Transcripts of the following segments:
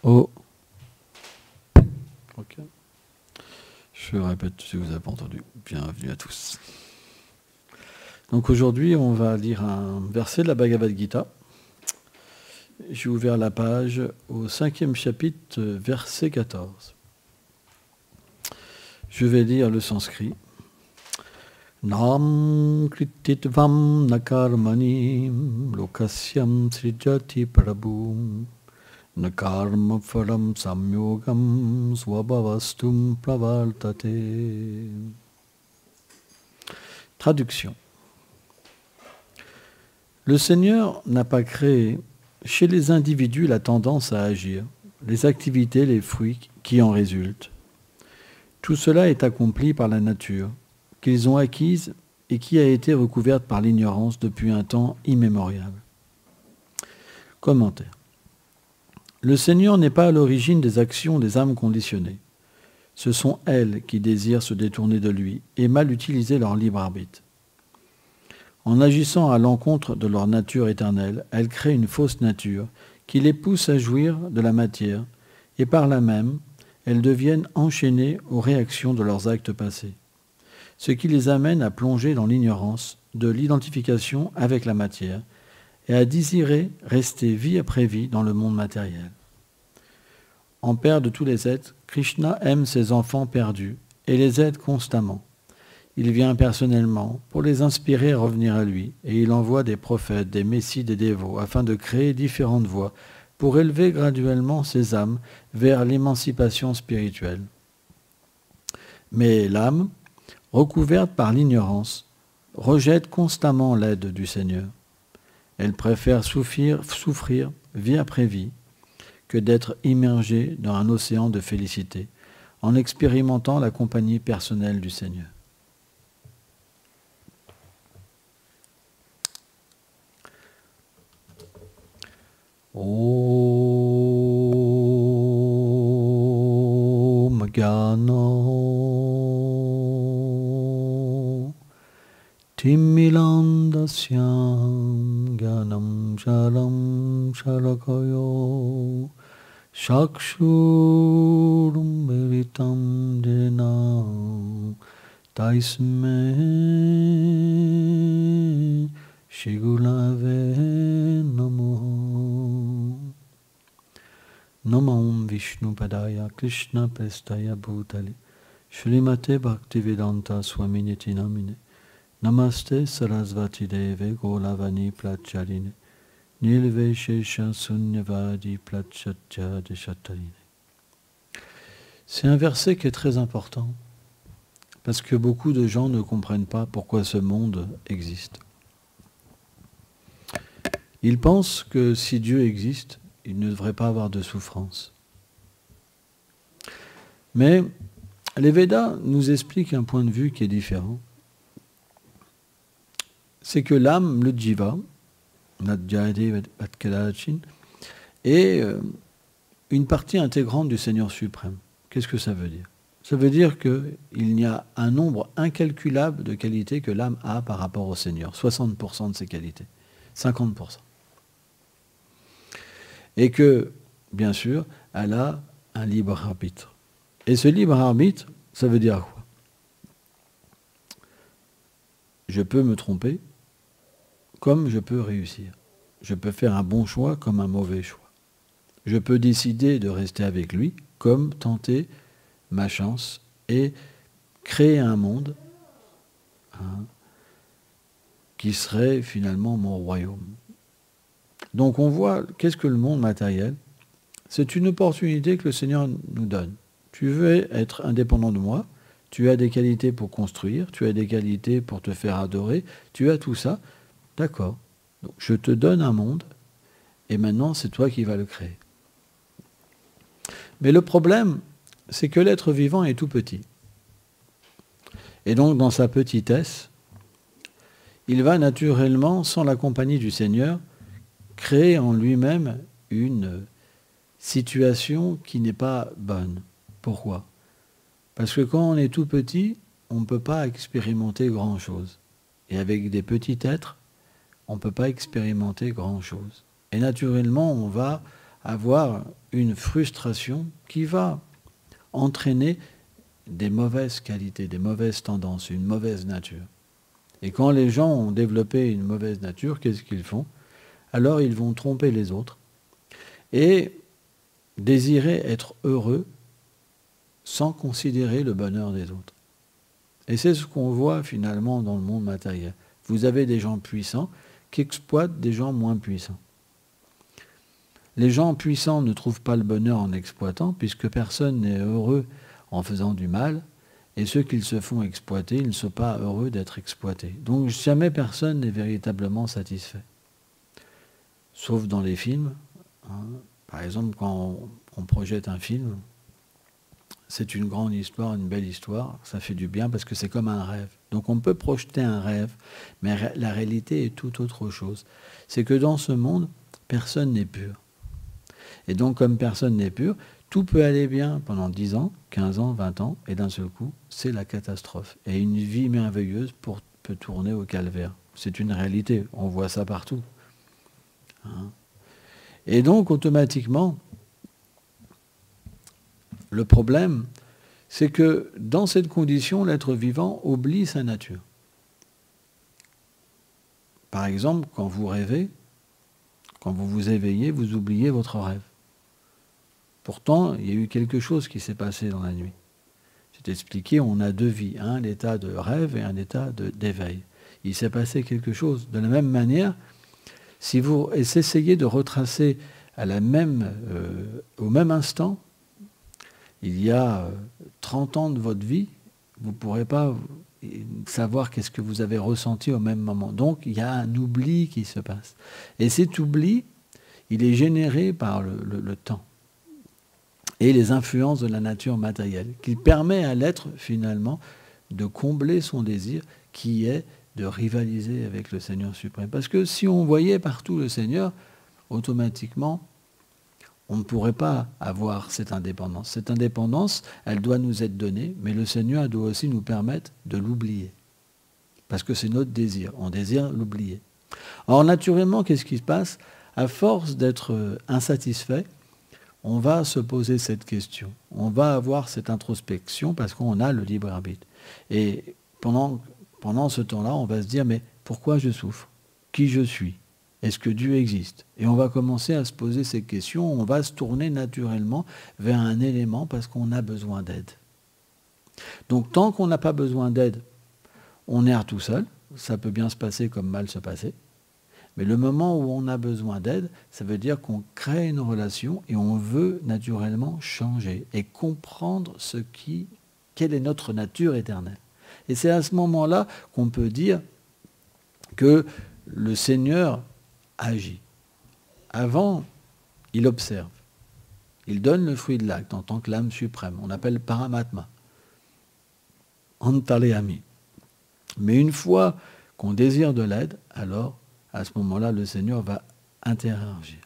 Oh. Ok. Je répète si vous n'avez pas entendu. Bienvenue à tous. Donc aujourd'hui, on va lire un verset de la Bhagavad Gita. J'ai ouvert la page au 5e chapitre, verset 14. Je vais lire le sanskrit. Nam krititvam nakarmani lokasyam srijati prabhum nakarma phalam samyogam swabhavastum pravartate. Traduction. Le Seigneur n'a pas créé chez les individus la tendance à agir, les activités, les fruits qui en résultent. Tout cela est accompli par la nature, qu'ils ont acquise et qui a été recouverte par l'ignorance depuis un temps immémorial. Commentaire. Le Seigneur n'est pas à l'origine des actions des âmes conditionnées. Ce sont elles qui désirent se détourner de lui et mal utiliser leur libre arbitre. En agissant à l'encontre de leur nature éternelle, elles créent une fausse nature qui les pousse à jouir de la matière et par là même, elles deviennent enchaînées aux réactions de leurs actes passés, ce qui les amène à plonger dans l'ignorance de l'identification avec la matière et à désirer rester vie après vie dans le monde matériel. En père de tous les êtres, Krishna aime ses enfants perdus et les aide constamment. Il vient personnellement pour les inspirer à revenir à lui et il envoie des prophètes, des messies, des dévots afin de créer différentes voies pour élever graduellement ces âmes vers l'émancipation spirituelle. Mais l'âme, recouverte par l'ignorance, rejette constamment l'aide du Seigneur. Elle préfère souffrir vie après vie que d'être immergée dans un océan de félicité en expérimentant la compagnie personnelle du Seigneur. Om Gyano Timmilandasyam Gyanam Sharam Sharakayo Shakshurum Meritam Jena Taisme Shigulave Namo. Namam Vishnu Padaya Krishna Prestaya Bhutale Shrimate Bhaktivedanta Swaminiti Namine Namaste Sarasvati Deve Golavani Placharine Nilve Shesha Sunyavadi Plachatya Deshatarine. C'est un verset qui est très important parce que beaucoup de gens ne comprennent pas pourquoi ce monde existe. Ils pensent que si Dieu existe, il ne devrait pas avoir de souffrance. Mais les Védas nous expliquent un point de vue qui est différent. C'est que l'âme, le jiva, est une partie intégrante du Seigneur suprême. Qu'est-ce que ça veut dire? Ça veut dire qu'il y a un nombre incalculable de qualités que l'âme a par rapport au Seigneur. 60% de ses qualités. 50%. Et que, bien sûr, elle a un libre arbitre. Et ce libre arbitre, ça veut dire quoi? Je peux me tromper, comme je peux réussir. Je peux faire un bon choix comme un mauvais choix. Je peux décider de rester avec lui, comme tenter ma chance et créer un monde qui serait finalement mon royaume. Donc on voit, qu'est-ce que le monde matériel? C'est une opportunité que le Seigneur nous donne. Tu veux être indépendant de moi, tu as des qualités pour construire, tu as des qualités pour te faire adorer, tu as tout ça, d'accord. Donc je te donne un monde, et maintenant c'est toi qui vas le créer. Mais le problème, c'est que l'être vivant est tout petit. Et donc dans sa petitesse, il va naturellement, sans la compagnie du Seigneur, créer en lui-même une situation qui n'est pas bonne. Pourquoi? Parce que quand on est tout petit, on ne peut pas expérimenter grand-chose. Et avec des petits êtres, on ne peut pas expérimenter grand-chose. Et naturellement, on va avoir une frustration qui va entraîner des mauvaises qualités, des mauvaises tendances, une mauvaise nature. Et quand les gens ont développé une mauvaise nature, qu'est-ce qu'ils font? Alors ils vont tromper les autres et désirer être heureux sans considérer le bonheur des autres. Et c'est ce qu'on voit finalement dans le monde matériel. Vous avez des gens puissants qui exploitent des gens moins puissants. Les gens puissants ne trouvent pas le bonheur en exploitant, puisque personne n'est heureux en faisant du mal, et ceux qui se font exploiter, ils ne sont pas heureux d'être exploités. Donc jamais personne n'est véritablement satisfait. Sauf dans les films. Par exemple, quand on projette un film, c'est une grande histoire, une belle histoire, ça fait du bien parce que c'est comme un rêve. Donc on peut projeter un rêve, mais la réalité est tout autre chose. C'est que dans ce monde, personne n'est pur. Et donc comme personne n'est pur, tout peut aller bien pendant 10 ans, 15 ans, 20 ans, et d'un seul coup, c'est la catastrophe. Et une vie merveilleuse peut tourner au calvaire. C'est une réalité, on voit ça partout. Et donc automatiquement, le problème, c'est que dans cette condition, l'être vivant oublie sa nature. Par exemple, quand vous rêvez, quand vous vous éveillez, vous oubliez votre rêve. Pourtant, il y a eu quelque chose qui s'est passé dans la nuit. C'est expliqué, on a deux vies, un état de rêve et un état d'éveil. Il s'est passé quelque chose. De la même manière, si vous essayez de retracer au même instant, il y a 30 ans de votre vie, vous ne pourrez pas savoir qu'est-ce que vous avez ressenti au même moment. Donc, il y a un oubli qui se passe. Et cet oubli, il est généré par le temps et les influences de la nature matérielle, qui permet à l'être, finalement, de combler son désir, qui est de rivaliser avec le Seigneur suprême. Parce que si on voyait partout le Seigneur, automatiquement, on ne pourrait pas avoir cette indépendance. Cette indépendance, elle doit nous être donnée, mais le Seigneur doit aussi nous permettre de l'oublier. Parce que c'est notre désir. On désire l'oublier. Or, naturellement, qu'est-ce qui se passe? À force d'être insatisfait, on va se poser cette question. On va avoir cette introspection parce qu'on a le libre arbitre. Et pendant ce temps-là, on va se dire, mais pourquoi je souffre? Qui je suis? Est-ce que Dieu existe? Et on va commencer à se poser ces questions, on va se tourner naturellement vers un élément parce qu'on a besoin d'aide. Donc tant qu'on n'a pas besoin d'aide, on erre tout seul, ça peut bien se passer comme mal se passer. Mais le moment où on a besoin d'aide, ça veut dire qu'on crée une relation et on veut naturellement changer et comprendre quelle est notre nature éternelle. Et c'est à ce moment-là qu'on peut dire que le Seigneur agit. Avant, il observe. Il donne le fruit de l'acte en tant que l'âme suprême. On appelle paramatma. Antaleyami. Mais une fois qu'on désire de l'aide, alors, à ce moment-là, le Seigneur va interagir.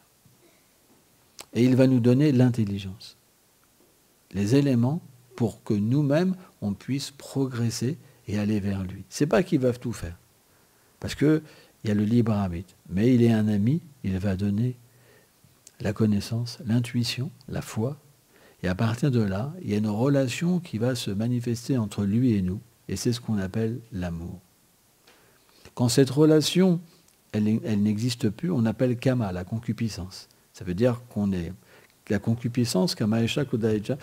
Et il va nous donner l'intelligence. Les éléments pour que nous-mêmes, on puisse progresser et aller vers lui. Ce n'est pas qu'il va tout faire. Parce qu'il y a le libre arbitre. Mais il est un ami, il va donner la connaissance, l'intuition, la foi. Et à partir de là, il y a une relation qui va se manifester entre lui et nous. Et c'est ce qu'on appelle l'amour. Quand cette relation, elle n'existe plus, on appelle kama, la concupiscence. Ça veut dire qu'on est... La concupiscence, kamaesha kudaeja,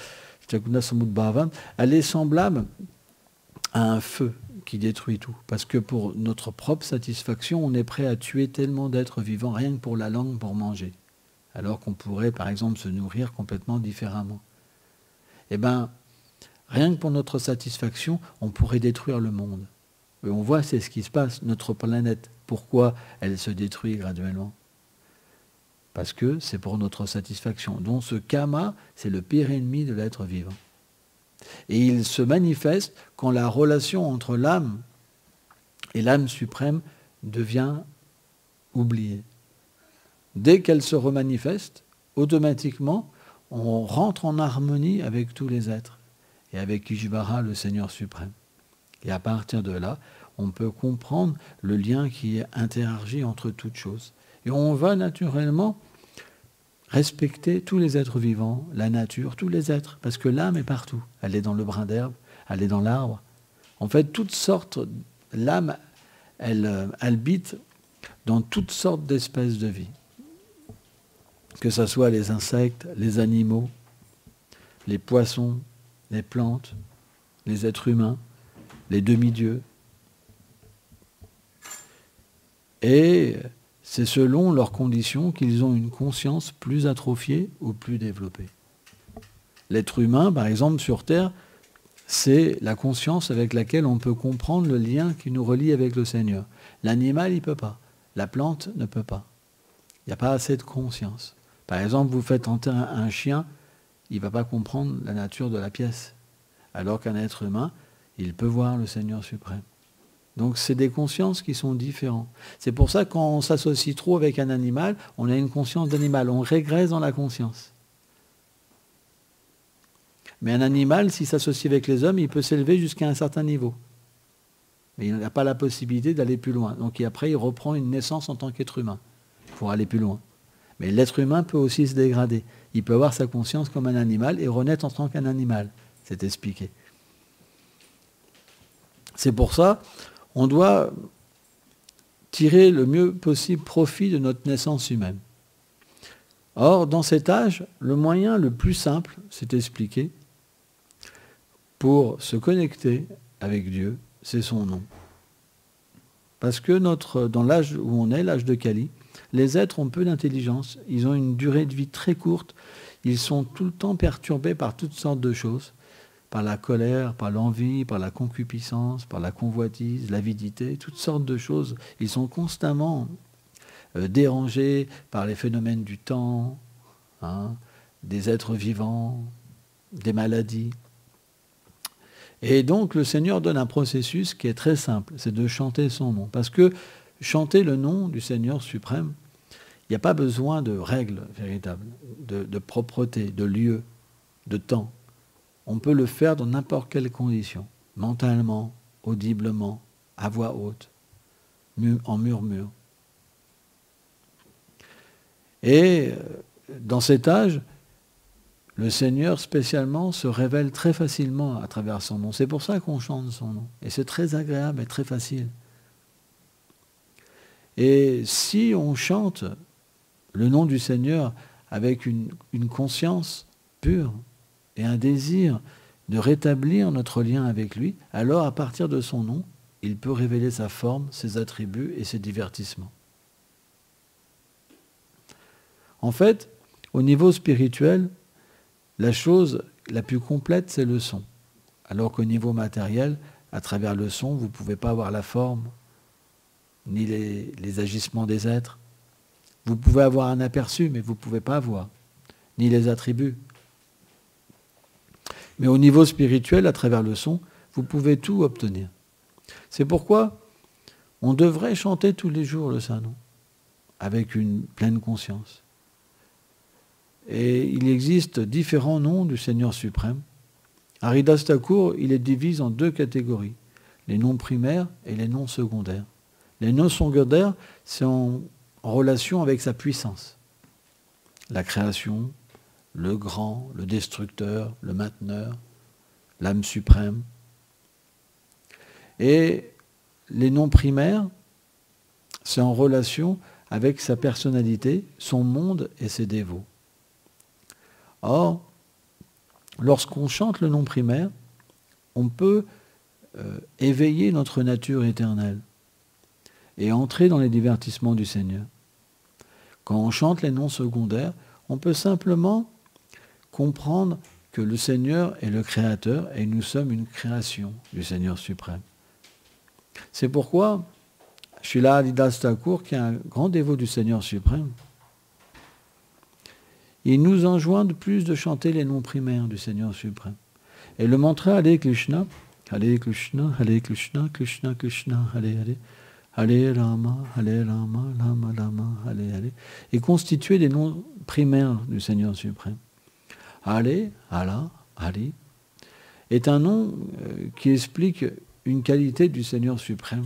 chakuna samudbhavan, elle est semblable à un feu qui détruit tout. Parce que pour notre propre satisfaction, on est prêt à tuer tellement d'êtres vivants, rien que pour la langue, pour manger. Alors qu'on pourrait, par exemple, se nourrir complètement différemment. Eh bien, rien que pour notre satisfaction, on pourrait détruire le monde. Et on voit, c'est ce qui se passe. Notre planète, pourquoi elle se détruit graduellement? Parce que c'est pour notre satisfaction. Donc ce kama, c'est le pire ennemi de l'être vivant. Et il se manifeste quand la relation entre l'âme et l'âme suprême devient oubliée. Dès qu'elle se remanifeste, automatiquement, on rentre en harmonie avec tous les êtres et avec Ishvara, le Seigneur suprême. Et à partir de là, on peut comprendre le lien qui est interagi entre toutes choses. Et on va naturellement respecter tous les êtres vivants, la nature, tous les êtres, parce que l'âme est partout. Elle est dans le brin d'herbe, elle est dans l'arbre. En fait, toutes sortes, l'âme, elle habite dans toutes sortes d'espèces de vie. Que ce soit les insectes, les animaux, les poissons, les plantes, les êtres humains, les demi-dieux. Et c'est selon leurs conditions qu'ils ont une conscience plus atrophiée ou plus développée. L'être humain, par exemple, sur Terre, c'est la conscience avec laquelle on peut comprendre le lien qui nous relie avec le Seigneur. L'animal, il ne peut pas. La plante ne peut pas. Il n'y a pas assez de conscience. Par exemple, vous faites entrer un chien, il ne va pas comprendre la nature de la pièce. Alors qu'un être humain, il peut voir le Seigneur suprême. Donc c'est des consciences qui sont différentes. C'est pour ça que quand on s'associe trop avec un animal, on a une conscience d'animal, on régresse dans la conscience. Mais un animal, s'il s'associe avec les hommes, il peut s'élever jusqu'à un certain niveau. Mais il n'a pas la possibilité d'aller plus loin. Donc après, il reprend une naissance en tant qu'être humain pour aller plus loin. Mais l'être humain peut aussi se dégrader. Il peut avoir sa conscience comme un animal et renaître en tant qu'un animal. C'est expliqué. C'est pour ça on doit tirer le mieux possible profit de notre naissance humaine. Or, dans cet âge, le moyen le plus simple, c'est expliqué, pour se connecter avec Dieu, c'est son nom. Parce que dans l'âge où on est, l'âge de Kali, les êtres ont peu d'intelligence, ils ont une durée de vie très courte, ils sont tout le temps perturbés par toutes sortes de choses, par la colère, par l'envie, par la concupiscence, par la convoitise, l'avidité, toutes sortes de choses. Ils sont constamment dérangés par les phénomènes du temps, des êtres vivants, des maladies. Et donc le Seigneur donne un processus qui est très simple, c'est de chanter son nom. Parce que chanter le nom du Seigneur suprême, il n'y a pas besoin de règles véritables, de propreté, de lieu, de temps. On peut le faire dans n'importe quelle condition, mentalement, audiblement, à voix haute, en murmure. Et dans cet âge, le Seigneur spécialement se révèle très facilement à travers son nom. C'est pour ça qu'on chante son nom. Et c'est très agréable et très facile. Et si on chante le nom du Seigneur avec une conscience pure, et un désir de rétablir notre lien avec lui, alors à partir de son nom, il peut révéler sa forme, ses attributs et ses divertissements. En fait, au niveau spirituel, la chose la plus complète, c'est le son. Alors qu'au niveau matériel, à travers le son, vous ne pouvez pas avoir la forme, ni les agissements des êtres. Vous pouvez avoir un aperçu, mais vous ne pouvez pas voir, ni les attributs. Mais au niveau spirituel, à travers le son, vous pouvez tout obtenir. C'est pourquoi on devrait chanter tous les jours le Saint-Nom, avec une pleine conscience. Et il existe différents noms du Seigneur suprême. Haridas Thakur, il les divise en deux catégories, les noms primaires et les noms secondaires. Les noms secondaires, c'est en relation avec sa puissance. La création, le grand, le destructeur, le mainteneur, l'âme suprême. Et les noms primaires, c'est en relation avec sa personnalité, son monde et ses dévots. Or, lorsqu'on chante le nom primaire, on peut éveiller notre nature éternelle et entrer dans les divertissements du Seigneur. Quand on chante les noms secondaires, on peut simplement comprendre que le Seigneur est le Créateur et nous sommes une création du Seigneur suprême. C'est pourquoi Srila Haridas Thakur, qui est un grand dévot du Seigneur suprême, il nous enjoint de plus de chanter les noms primaires du Seigneur suprême. Et le mantra Hare Krishna, Hare Krishna, Hare Krishna, Krishna Krishna, Hare Hare, Hare Rama, Rama Rama, Hare Hare, est constitué des noms primaires du Seigneur suprême. Hare, Allah, Hari, est un nom qui explique une qualité du Seigneur suprême.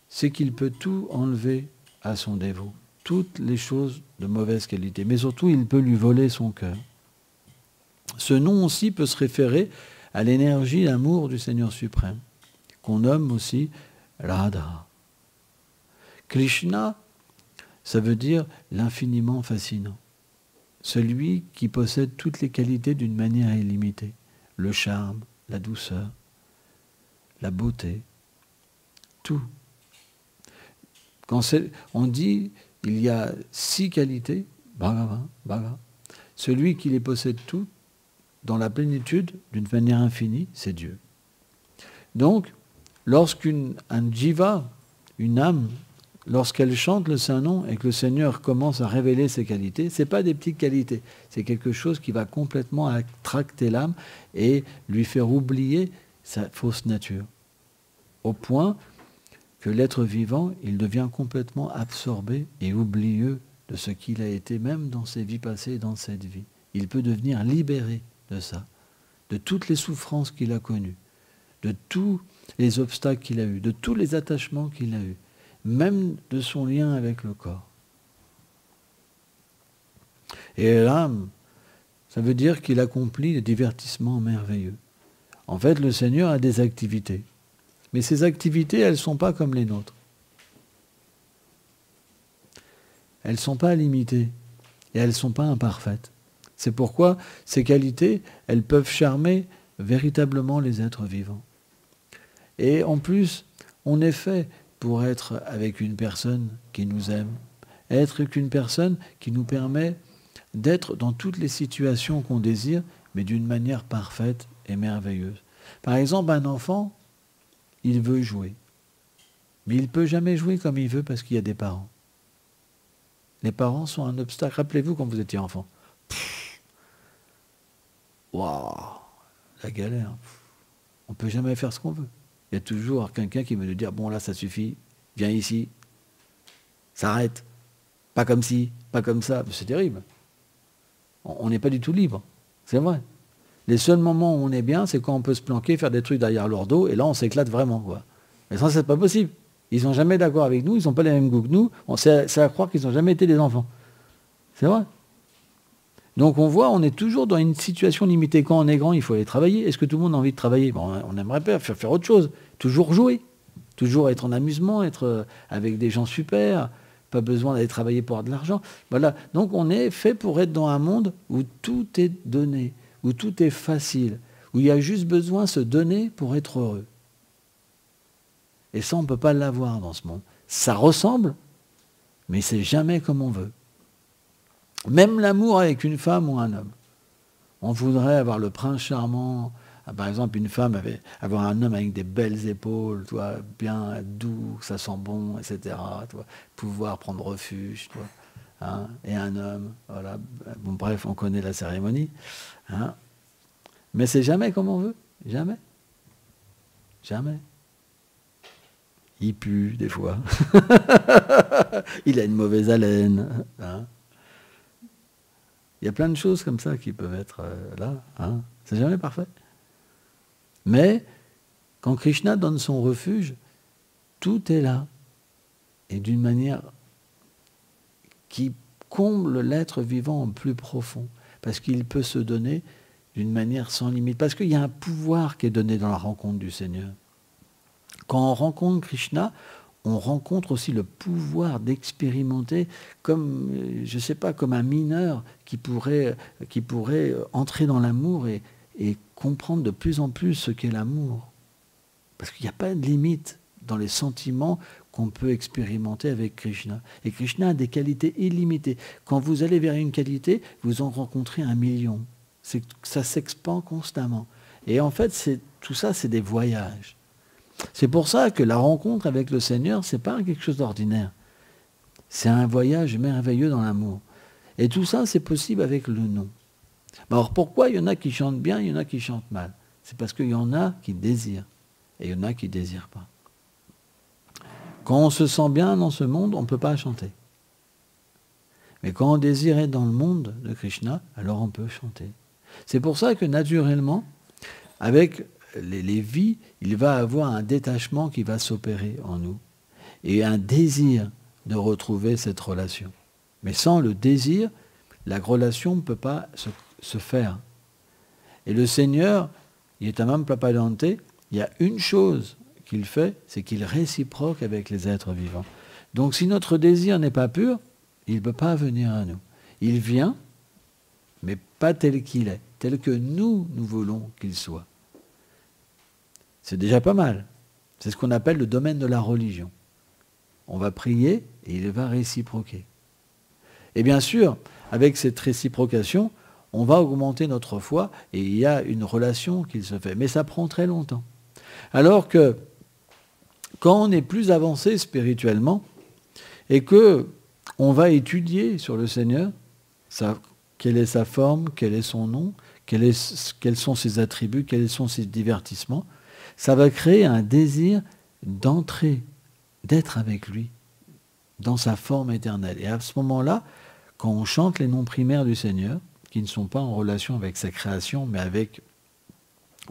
C'est qu'il peut tout enlever à son dévot. toutes les choses de mauvaise qualité. Mais surtout, il peut lui voler son cœur. Ce nom aussi peut se référer à l'énergie d'amour du Seigneur suprême, qu'on nomme aussi Radha. Krishna, ça veut dire l'infiniment fascinant. Celui qui possède toutes les qualités d'une manière illimitée. Le charme, la douceur, la beauté, tout. Quand on dit il y a 6 qualités, Bhagava. Celui qui les possède toutes, dans la plénitude, d'une manière infinie, c'est Dieu. Donc, un jiva, une âme, lorsqu'elle chante le Saint-Nom et que le Seigneur commence à révéler ses qualités, ce n'est pas des petites qualités, c'est quelque chose qui va complètement attracter l'âme et lui faire oublier sa fausse nature. Au point que l'être vivant, il devient complètement absorbé et oublieux de ce qu'il a été, même dans ses vies passées et dans cette vie. Il peut devenir libéré de ça, de toutes les souffrances qu'il a connues, de tous les obstacles qu'il a eus, de tous les attachements qu'il a eus, même de son lien avec le corps. Et là, ça veut dire qu'il accomplit des divertissements merveilleux. En fait, le Seigneur a des activités. Mais ces activités, elles ne sont pas comme les nôtres. Elles ne sont pas limitées et elles ne sont pas imparfaites. C'est pourquoi ces qualités, elles peuvent charmer véritablement les êtres vivants. Et en plus, on est fait pour être avec une personne qui nous aime, être avec une personne qui nous permet d'être dans toutes les situations qu'on désire, mais d'une manière parfaite et merveilleuse. Par exemple, un enfant, il veut jouer, mais il ne peut jamais jouer comme il veut parce qu'il y a des parents. Les parents sont un obstacle. Rappelez-vous quand vous étiez enfant. Waouh, la galère. On ne peut jamais faire ce qu'on veut. Il y a toujours quelqu'un qui veut nous dire, bon là ça suffit, viens ici, s'arrête, pas comme ci, pas comme ça. C'est terrible. On n'est pas du tout libre, c'est vrai. Les seuls moments où on est bien, c'est quand on peut se planquer, faire des trucs derrière leur dos, et là on s'éclate vraiment, quoi. Mais ça, c'est pas possible. Ils sont jamais d'accord avec nous, ils n'ont pas les mêmes goûts que nous, c'est à croire qu'ils n'ont jamais été des enfants. C'est vrai. Donc on voit, on est toujours dans une situation limitée. Quand on est grand, il faut aller travailler. Est-ce que tout le monde a envie de travailler? Bon, on aimerait pas faire autre chose. Toujours jouer. Toujours être en amusement, être avec des gens super. Pas besoin d'aller travailler pour avoir de l'argent. Voilà. Donc on est fait pour être dans un monde où tout est donné, où tout est facile, où il y a juste besoin de se donner pour être heureux. Et ça, on ne peut pas l'avoir dans ce monde. Ça ressemble, mais c'est jamais comme on veut. Même l'amour avec une femme ou un homme. On voudrait avoir le prince charmant. Par exemple, une femme avoir un homme avec des belles épaules, toi, bien doux, ça sent bon, etc. Toi, pouvoir prendre refuge. Toi, hein, et un homme, voilà. Bon, bref, on connaît la cérémonie. Hein. Mais c'est jamais comme on veut. Jamais. Jamais. Il pue, des fois. Il a une mauvaise haleine. Hein. Il y a plein de choses comme ça qui peuvent être là. Hein. C'est jamais parfait. Mais quand Krishna donne son refuge, tout est là. Et d'une manière qui comble l'être vivant en plus profond. Parce qu'il peut se donner d'une manière sans limite. Parce qu'il y a un pouvoir qui est donné dans la rencontre du Seigneur. Quand on rencontre Krishna, on rencontre aussi le pouvoir d'expérimenter comme, je ne sais pas, comme un mineur qui pourrait entrer dans l'amour et comprendre de plus en plus ce qu'est l'amour. Parce qu'il n'y a pas de limite dans les sentiments qu'on peut expérimenter avec Krishna. Et Krishna a des qualités illimitées. Quand vous allez vers une qualité, vous en rencontrez 1 million. Ça s'expand constamment. Et en fait, tout ça, c'est des voyages. C'est pour ça que la rencontre avec le Seigneur, ce n'est pas quelque chose d'ordinaire. C'est un voyage merveilleux dans l'amour. Et tout ça, c'est possible avec le nom. Alors pourquoi il y en a qui chantent bien, il y en a qui chantent mal? C'est parce qu'il y en a qui désirent, et il y en a qui ne désirent pas. Quand on se sent bien dans ce monde, on ne peut pas chanter. Mais quand on désire être dans le monde de Krishna, alors on peut chanter. C'est pour ça que naturellement, avec les vies, il va avoir un détachement qui va s'opérer en nous. Et un désir de retrouver cette relation. Mais sans le désir, la relation ne peut pas se faire. Et le Seigneur, il est un homme papadante, il y a une chose qu'il fait, c'est qu'il réciproque avec les êtres vivants. Donc si notre désir n'est pas pur, il ne peut pas venir à nous. Il vient, mais pas tel qu'il est, tel que nous voulons qu'il soit. C'est déjà pas mal. C'est ce qu'on appelle le domaine de la religion. On va prier et il va réciproquer. Et bien sûr, avec cette réciprocation, on va augmenter notre foi et il y a une relation qui se fait. Mais ça prend très longtemps. Alors que quand on est plus avancé spirituellement et que on va étudier sur le Seigneur, quelle est sa forme, quel est son nom, quels sont ses attributs, quels sont ses divertissements, ça va créer un désir d'entrer, d'être avec lui, dans sa forme éternelle. Et à ce moment-là, quand on chante les noms primaires du Seigneur, qui ne sont pas en relation avec sa création, mais avec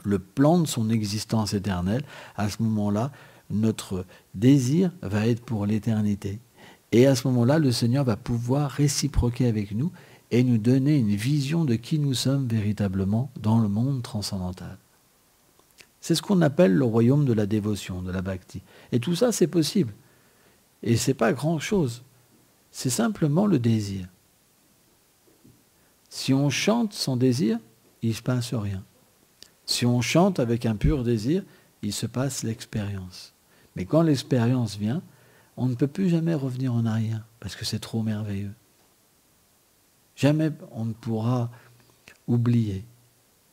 le plan de son existence éternelle, à ce moment-là, notre désir va être pour l'éternité. Et à ce moment-là, le Seigneur va pouvoir réciproquer avec nous et nous donner une vision de qui nous sommes véritablement dans le monde transcendantal. C'est ce qu'on appelle le royaume de la dévotion, de la bhakti. Et tout ça, c'est possible. Et ce n'est pas grand-chose. C'est simplement le désir. Si on chante sans désir, il ne se passe rien. Si on chante avec un pur désir, il se passe l'expérience. Mais quand l'expérience vient, on ne peut plus jamais revenir en arrière, parce que c'est trop merveilleux. Jamais on ne pourra oublier.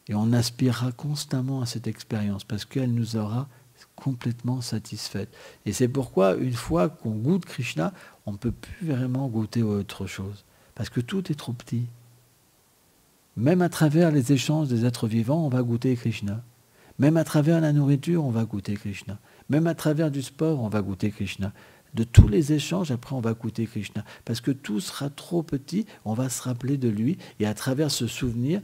Et on aspirera constamment à cette expérience, parce qu'elle nous aura complètement satisfaite. Et c'est pourquoi, une fois qu'on goûte Krishna, on ne peut plus vraiment goûter autre chose. Parce que tout est trop petit. Même à travers les échanges des êtres vivants, on va goûter Krishna. Même à travers la nourriture, on va goûter Krishna. Même à travers du sport, on va goûter Krishna. De tous les échanges, après, on va goûter Krishna. Parce que tout sera trop petit, on va se rappeler de lui. Et à travers ce souvenir,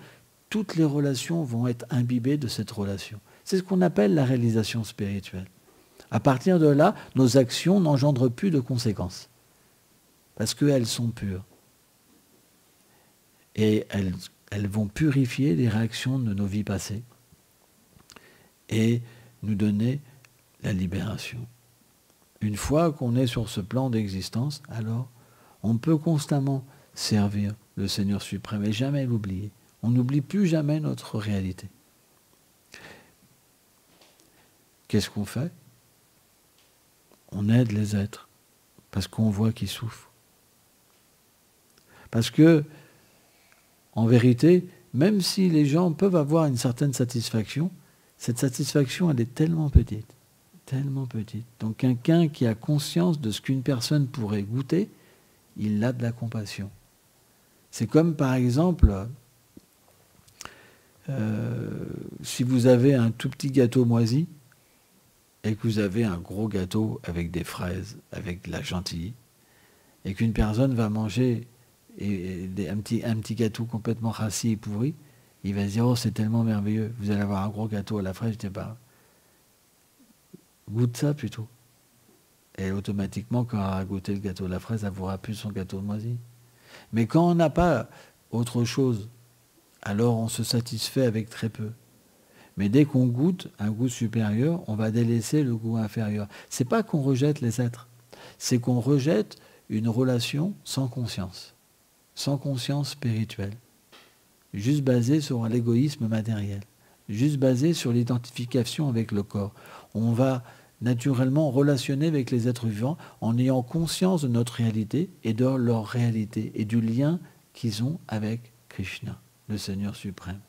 toutes les relations vont être imbibées de cette relation. C'est ce qu'on appelle la réalisation spirituelle. À partir de là, nos actions n'engendrent plus de conséquences. Parce qu'elles sont pures. Et elles vont purifier les réactions de nos vies passées et nous donner la libération. Une fois qu'on est sur ce plan d'existence, alors on peut constamment servir le Seigneur suprême et jamais l'oublier. On n'oublie plus jamais notre réalité. Qu'est-ce qu'on fait? On aide les êtres parce qu'on voit qu'ils souffrent. Parce que en vérité, même si les gens peuvent avoir une certaine satisfaction, cette satisfaction, elle est tellement petite. Tellement petite. Donc quelqu'un qui a conscience de ce qu'une personne pourrait goûter, il a de la compassion. C'est comme par exemple, si vous avez un tout petit gâteau moisi et que vous avez un gros gâteau avec des fraises, avec de la chantilly, et qu'une personne va manger un petit gâteau complètement rassis et pourri, il va se dire, oh c'est tellement merveilleux, vous allez avoir un gros gâteau à la fraise, je dis, bah, goûte ça plutôt. Et automatiquement, quand elle aura goûté le gâteau à la fraise, elle ne voudra plus son gâteau de moisi. Mais quand on n'a pas autre chose, alors on se satisfait avec très peu. Mais dès qu'on goûte un goût supérieur, on va délaisser le goût inférieur. C'est pas qu'on rejette les êtres, c'est qu'on rejette une relation sans conscience spirituelle, juste basée sur l'égoïsme matériel, juste basée sur l'identification avec le corps. On va naturellement relationner avec les êtres vivants en ayant conscience de notre réalité et de leur réalité et du lien qu'ils ont avec Krishna, le Seigneur suprême.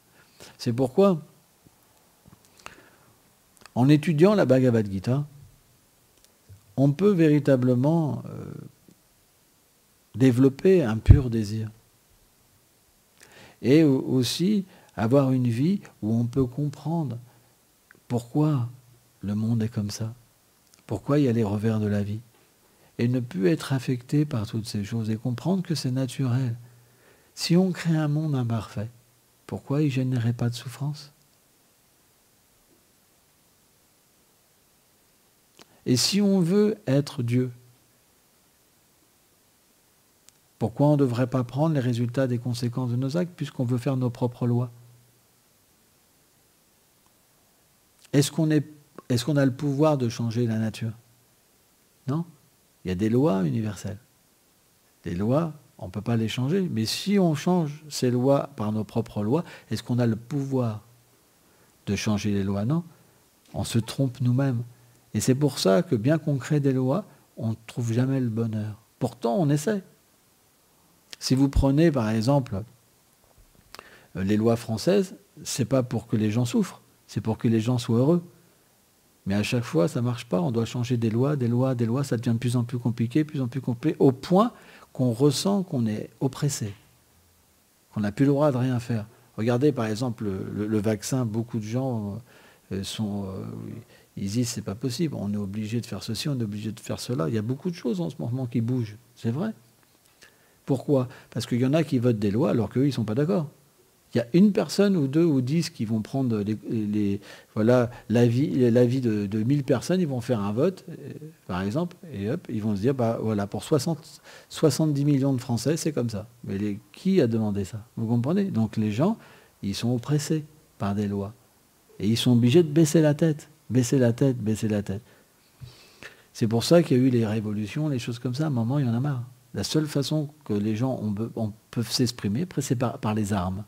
C'est pourquoi, en étudiant la Bhagavad Gita, on peut véritablement développer un pur désir. Et aussi avoir une vie où on peut comprendre pourquoi le monde est comme ça, pourquoi il y a les revers de la vie, et ne plus être affecté par toutes ces choses et comprendre que c'est naturel. Si on crée un monde imparfait, pourquoi il ne générerait pas de souffrance? Et si on veut être Dieu, Pourquoi on ne devrait pas prendre les résultats des conséquences de nos actes puisqu'on veut faire nos propres lois? Est-ce qu'on a le pouvoir de changer la nature? Non. Il y a des lois universelles. Les lois, on ne peut pas les changer. Mais si on change ces lois par nos propres lois, est-ce qu'on a le pouvoir de changer les lois? Non. On se trompe nous-mêmes. Et c'est pour ça que bien qu'on crée des lois, on ne trouve jamais le bonheur. Pourtant, on essaie. Si vous prenez, par exemple, les lois françaises, c'est pas pour que les gens souffrent, c'est pour que les gens soient heureux. Mais à chaque fois, ça ne marche pas. On doit changer des lois, ça devient de plus en plus compliqué, au point qu'on ressent qu'on est oppressé, qu'on n'a plus le droit de rien faire. Regardez, par exemple, le vaccin, beaucoup de gens ils disent c'est pas possible, on est obligé de faire ceci, on est obligé de faire cela. Il y a beaucoup de choses en ce moment qui bougent, c'est vrai. Pourquoi? Parce qu'il y en a qui votent des lois alors qu'eux, ils ne sont pas d'accord. Il y a une personne ou deux ou 10 qui vont prendre l'avis de 1000 personnes, ils vont faire un vote, par exemple, et hop, ils vont se dire, pour 70 millions de Français, c'est comme ça. Mais qui a demandé ça? Vous comprenez? Donc les gens, ils sont oppressés par des lois. Et ils sont obligés de baisser la tête. Baisser la tête. C'est pour ça qu'il y a eu les révolutions, les choses comme ça. À un moment, il y en a marre. La seule façon que les gens peuvent s'exprimer, après, c'est par les armes.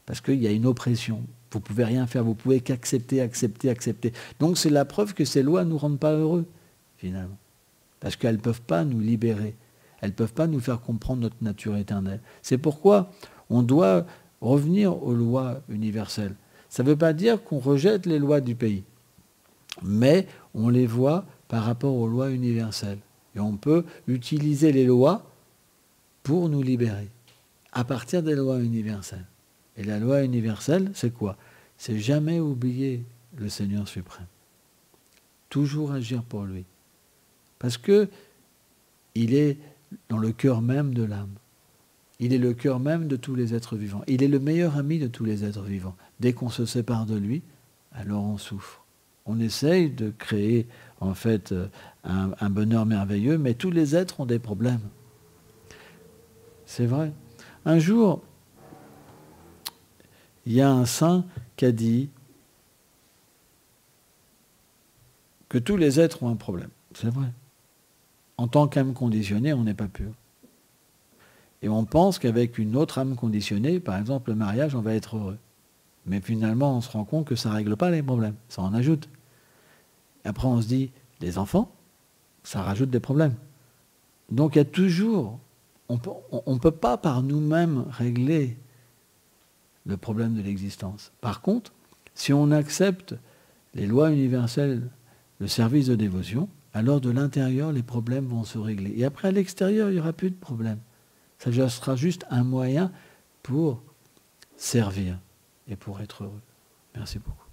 Parce qu'il y a une oppression. Vous ne pouvez rien faire, vous ne pouvez qu'accepter. Donc c'est la preuve que ces lois ne nous rendent pas heureux, finalement. Parce qu'elles ne peuvent pas nous libérer. Elles ne peuvent pas nous faire comprendre notre nature éternelle. C'est pourquoi on doit revenir aux lois universelles. Ça ne veut pas dire qu'on rejette les lois du pays. Mais on les voit par rapport aux lois universelles. Et on peut utiliser les lois pour nous libérer, à partir des lois universelles. Et la loi universelle, c'est quoi? C'est jamais oublier le Seigneur suprême. Toujours agir pour lui. Parce que il est dans le cœur même de l'âme. Il est le cœur même de tous les êtres vivants. Il est le meilleur ami de tous les êtres vivants. Dès qu'on se sépare de lui, alors on souffre. On essaye de créer, en fait, un bonheur merveilleux, mais tous les êtres ont des problèmes. C'est vrai. Un jour, il y a un saint qui a dit que tous les êtres ont un problème. C'est vrai. En tant qu'âme conditionnée, on n'est pas pur. Et on pense qu'avec une autre âme conditionnée, par exemple le mariage, on va être heureux. Mais finalement, on se rend compte que ça ne règle pas les problèmes, ça en ajoute. Et après, on se dit, les enfants, ça rajoute des problèmes. Donc il y a toujours, on ne peut pas par nous-mêmes régler le problème de l'existence. Par contre, si on accepte les lois universelles, le service de dévotion, alors de l'intérieur, les problèmes vont se régler. Et après, à l'extérieur, il n'y aura plus de problème. Ça sera juste un moyen pour servir et pour être heureux. Merci beaucoup.